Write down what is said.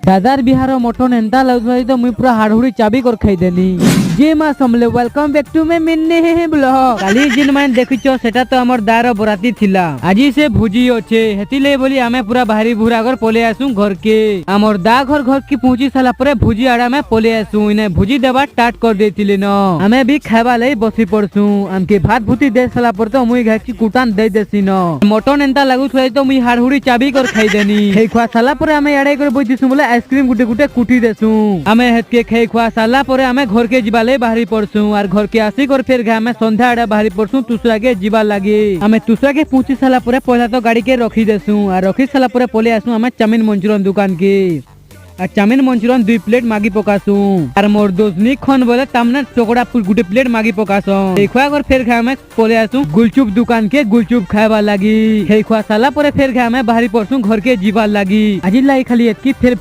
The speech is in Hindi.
दादार बिहार मटन एंता लगुई तो मुई पूरा हाड़हुड़ी चाबी कर खाईदेली। जे मां समले welcome back to my mini blog. काली जिन मैंने देखिछो सेटा तो हमर दार बराती थिला। आजी से भुजी अच्छे हेतिले बोली आमे पूरा भारी भूरा कर पले आसू घर के। हमर दा घर की पहुंची साला परे भुजी आड़ा में पले आसू। इने भुजी देबा स्टार्ट कर देथिले न। हमें भी खाइबा लई बसी पड़सू। हमके भात भुती दे साला पर तो मुई घाची कुटान दे देसी न। मटन एंता लगुई तो मुई हाड़हुड़ी चाबी कर खाईदेनी। खेई खुआ साला परे हमें याडे कर बइदिसु बोले आइसक्रीम गुटे गुटे कुटी देसु। हमें हेतके खेई खुआ साला परे हमें घर के जीवा ले बाहरी पड़सु। और घर के आसी कर फिर हमें संध्या आड़े बाहरी पड़सु तुसरा के जीवा लागे। हमें तुसरा के पहुंची साला परे पहला तो गाड़ी के रखी देसु। और रखी साला परे पले आसु हमें चाउमिन मंचूरियन दुकान के। और चाउमिन मंचूरियन 2 प्लेट मागी पकासू। और मोर दोस्त निखन बोले तमने टोकड़ा गुटे प्लेट मागी पकासो। देखवा कर फिर हमें पले आसू गुलचुप दुकान के गुलचुप खाइबा लागी। खेई खुआ साला परे फिर हमें बाहरी पड़सु घर के जीवा लागी। आज लाई खाली एतकी फिर